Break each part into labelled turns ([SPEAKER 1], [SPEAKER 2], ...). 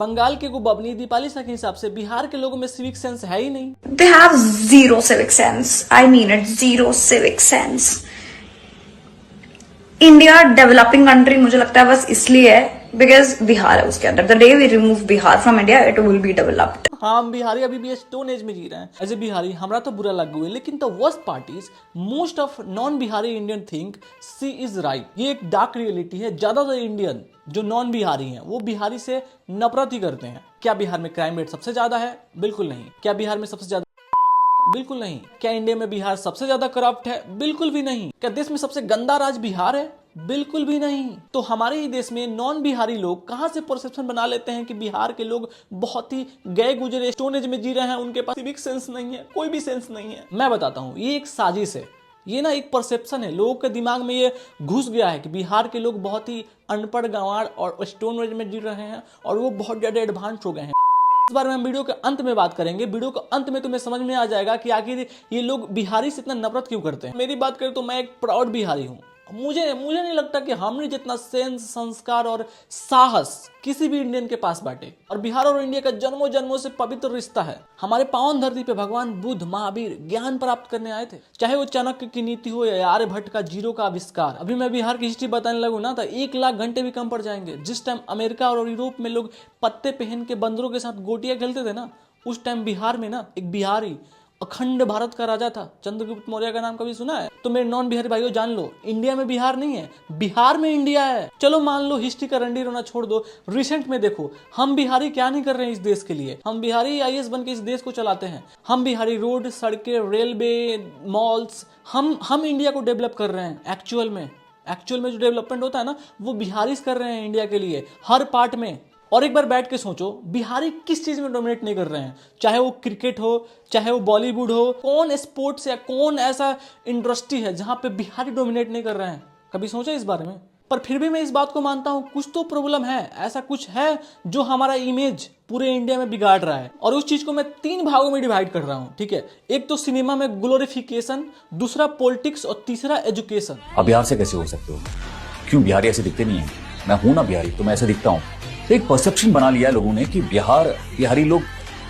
[SPEAKER 1] बंगाल के को बबनी दीपाली सा के हिसाब से बिहार के लोगों में सिविक सेंस है ही नहीं।
[SPEAKER 2] They have zero civic sense. I mean it, zero civic sense. India developing country मुझे लगता है बस इसलिए है बिकॉज बिहार है उसके अंदर। The day we remove Bihar from India it will be developed.
[SPEAKER 1] हाँ, हम बिहारी अभी भी स्टोन एज में जी रहे हैं। एज ए बिहारी हमरा तो बुरा लग हुआ है, लेकिन the worst part is most of non Bihari Indian think she is right. ये एक डार्क रियलिटी है। ज्यादातर इंडियन जो नॉन बिहारी हैं वो बिहारी से नफरत ही करते हैं। क्या बिहार में क्राइम रेट सबसे ज्यादा है? बिल्कुल नहीं। क्या बिहार में सबसे ज्यादा? बिल्कुल नहीं। क्या इंडिया में बिहार सबसे ज्यादा करप्ट है? बिल्कुल भी नहीं। क्या देश में सबसे गंदा राज्य बिहार है? बिल्कुल भी नहीं। तो हमारे ही देश में नॉन बिहारी लोग कहां से परसेप्शन बना लेते हैं कि बिहार के लोग बहुत ही गए गुजरे स्टोन एज में जी रहे हैं, उनके पास सिविक सेंस नहीं है, कोई भी सेंस नहीं है। मैं बताता हूं, ये एक साजिश है। ये ना एक परसेप्शन है, लोगों के दिमाग में ये घुस गया है कि बिहार के लोग बहुत ही अनपढ़ गंवार और स्टोन एज में जी रहे हैं और वो बहुत ज्यादा एडवांस हो गए हैं। इस बारे में हम वीडियो के अंत में बात करेंगे। वीडियो के अंत में तुम्हें समझ में आ जाएगा कि आखिर ये लोग बिहारी से इतना नफरत क्यों करते हैं। मेरी बात करें तो मैं एक प्राउड बिहारी हूँ। मुझे नहीं लगता कि हमने जितना सेंस, संस्कार और साहस किसी भी इंडियन के पास बांटे। और बिहार और इंडिया का जन्मों जन्मों से पवित्र रिश्ता है। हमारे पावन धरती पे भगवान बुद्ध, महावीर ज्ञान प्राप्त करने आए थे। चाहे वो चाणक्य की नीति हो या आर्यभट्ट का जीरो का आविष्कार। अभी मैं बिहार की हिस्ट्री बताने लगूँ ना तो 1 लाख घंटे भी कम पड़ जाएंगे। जिस टाइम अमेरिका और यूरोप में लोग पत्ते पहन के बंदरों के साथ गोटियां खेलते थे ना, उस टाइम बिहार में ना एक बिहारी अखंड भारत का राजा था। चंद्रगुप्त मौर्य का नाम कभी सुना है? तो मेरे नॉन बिहारी भाइयों जान लो, इंडिया में बिहार नहीं है, बिहार में इंडिया है। चलो मान लो हिस्ट्री का रंडी रोना छोड़ दो, रिसेंट में देखो हम बिहारी क्या नहीं कर रहे हैं इस देश के लिए। हम बिहारी आईएएस बन के इस देश को चलाते हैं। हम बिहारी रोड, सड़कें, रेलवे, मॉल्स, हम इंडिया को डेवलप कर रहे हैं। एक्चुअल में जो डेवलपमेंट होता है ना, वो बिहारी कर रहे हैं इंडिया के लिए हर पार्ट में। और एक बार बैठ के सोचो, बिहारी किस चीज में डोमिनेट नहीं कर रहे हैं? चाहे वो क्रिकेट हो, चाहे वो बॉलीवुड हो, कौन स्पोर्ट्स या कौन ऐसा इंडस्ट्री है जहां पे बिहारी डोमिनेट नहीं कर रहे हैं? कभी सोचा इस बारे में? पर फिर भी मैं इस बात को मानता हूं, कुछ तो प्रॉब्लम है, ऐसा कुछ है जो हमारा इमेज पूरे इंडिया में बिगाड़ रहा है। और उस चीज को मैं 3 भागों में डिवाइड कर रहा हूं, ठीक है? एक तो सिनेमा में ग्लोरिफिकेशन, दूसरा पॉलिटिक्स और तीसरा एजुकेशन।
[SPEAKER 3] अब बिहार से कैसे हो सकते हो? क्यों बिहारी ऐसे दिखते नहीं है? मैं हूं ना बिहारी, तो मैं ऐसे दिखता हूं। तो एक परसेप्शन बना लिया लोगों ने कि बिहारी लोग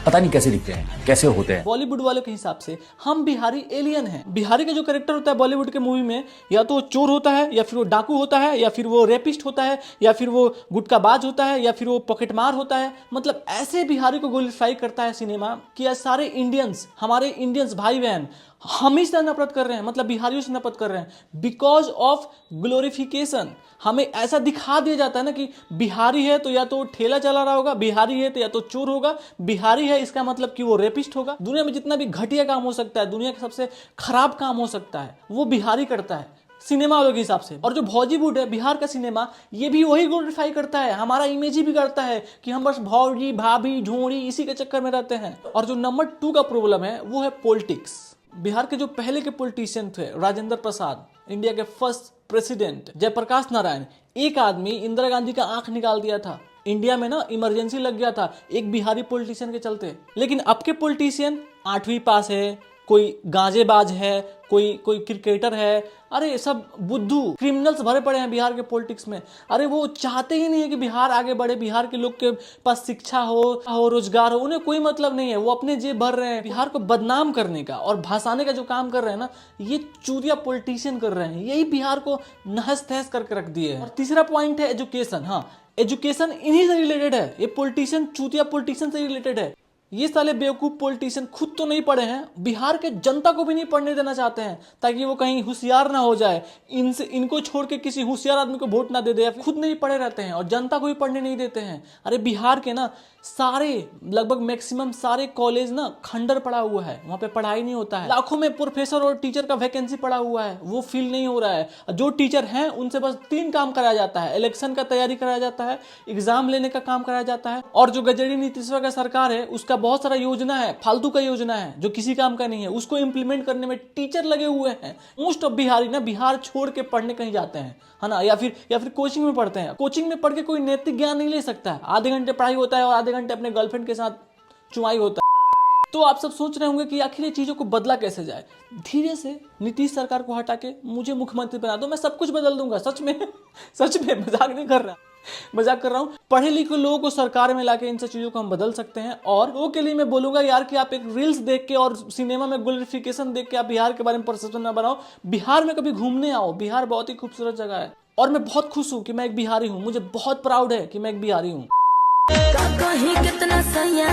[SPEAKER 3] पता नहीं कैसे दिखते हैं, कैसे होते हैं।
[SPEAKER 1] बॉलीवुड वालों के हिसाब से हम बिहारी एलियन हैं। बिहारी का जो कैरेक्टर होता है बॉलीवुड के मूवी में, या तो वो चोर होता है, या फिर वो डाकू होता है, या फिर वो रेपिस्ट होता है, या फिर वो गुटकाबाज होता है, या फिर वो पॉकेटमार होता है। मतलब ऐसे बिहारी को ग्लोरीफाई करता है सिनेमा कि सारे इंडियंस, हमारे इंडियंस भाई बहन हम ही से नफरत कर रहे हैं, मतलब बिहारियों से नफरत कर रहे हैं बिकॉज ऑफ ग्लोरिफिकेशन। हमें ऐसा दिखा दिया जाता है ना कि बिहारी है तो या तो ठेला चला रहा होगा, बिहारी है तो या तो चोर होगा, बिहारी है इसका मतलब कि वो रेपिस्ट होगा। दुनिया में जितना भी घटिया काम हो सकता है, दुनिया का सबसे खराब काम हो सकता है, वो बिहारी करता है सिनेमा वालों के हिसाब से। और जो भौजीवुड है, बिहार का सिनेमा, ये भी वही ग्लोरीफाई करता है। हमारा इमेज ही भी करता है कि हम बस भौजी, भाभी, झोड़ी इसी के चक्कर में रहते हैं। और जो नंबर 2 का प्रॉब्लम है वो है पॉलिटिक्स। बिहार के जो पहले के पॉलिटिशियन थे, राजेंद्र प्रसाद, इंडिया के फर्स्ट प्रेसिडेंट, जयप्रकाश नारायण, एक आदमी इंदिरा गांधी का आंख निकाल दिया था। इंडिया में ना इमरजेंसी लग गया था एक बिहारी पॉलिटिशियन के चलते। लेकिन अब के पॉलिटिशियन 8वीं पास है, कोई गांजेबाज है, कोई क्रिकेटर है। अरे सब बुद्धू क्रिमिनल्स भरे पड़े हैं बिहार के पॉलिटिक्स में। अरे वो चाहते ही नहीं है कि बिहार आगे बढ़े, बिहार के लोग के पास शिक्षा हो, रोजगार हो, उन्हें कोई मतलब नहीं है। वो अपने जेब भर रहे हैं। बिहार को बदनाम करने का और भसाने का जो काम कर रहे हैं ना, ये चूतिया पॉलिटिशियन कर रहे हैं। यही बिहार को नहस तहस करके रख दिए है। और तीसरा पॉइंट है एजुकेशन। हाँ, एजुकेशन इन्हीं से रिलेटेड है। ये पॉलिटिशियन चूतिया पॉलिटिशियन से रिलेटेड है। ये साले बेवकूफ पॉलिटिशियन खुद तो नहीं पढ़े हैं, बिहार के जनता को भी नहीं पढ़ने देना चाहते हैं ताकि वो कहीं होशियार ना हो जाए। इनको छोड़ के किसी होशियार आदमी को वोट ना दे दे। खुद नहीं पढ़े रहते हैं और जनता को भी पढ़ने नहीं देते हैं। अरे बिहार के ना सारे, लगभग मैक्सिमम सारे कॉलेज ना खंडर पड़ा हुआ है, वहां पे पढ़ाई नहीं होता है। लाखों में प्रोफेसर और टीचर का वैकेंसी पड़ा हुआ है, वो फिल नहीं हो रहा है। जो टीचर हैं उनसे बस 3 काम कराया जाता है: इलेक्शन का तैयारी कराया जाता है, एग्जाम लेने का काम कराया जाता है, और जो गजेड़ी नीतीश का सरकार है उसका बहुत सारा योजना है, फालतू का योजना है जो किसी काम का नहीं है, उसको इंप्लीमेंट करने में टीचर लगे हुए हैं। मोस्ट ऑफ बिहारी ना बिहार छोड़ के पढ़ने कहीं जाते हैं, है ना, या फिर कोचिंग में पढ़ते हैं। कोचिंग में पढ़ के कोई नैतिक ज्ञान नहीं ले सकता है। आधे घंटे पढ़ाई होता है और आधे घंटे अपने गर्लफ्रेंड के साथ चुमाई होता है। तो आप सब सोच रहे होंगे कि आखिर ये चीजों को बदला कैसे जाए। धीरे से नीतीश सरकार को हटा के मुझे मुख्यमंत्री बना दो, मैं सब कुछ बदल दूंगा। सच में मजाक नहीं कर रहा। मजाक कर रहा हूँ। पढ़े लिखे लोगों को सरकार में लाके इन सब चीजों को हम बदल सकते हैं। और वो के लिए मैं बोलूंगा यार कि आप एक रील्स देख के और सिनेमा में ग्लोरिफिकेशन देख के आप बिहार के बारे में परसेप्शन ना बनाओ। बिहार में कभी घूमने आओ, बिहार बहुत ही खूबसूरत जगह है। और मैं बहुत खुश हूँ कि मैं एक बिहारी हूँ, मुझे बहुत प्राउड है कि मैं एक बिहारी हूँ।
[SPEAKER 4] कितना सैया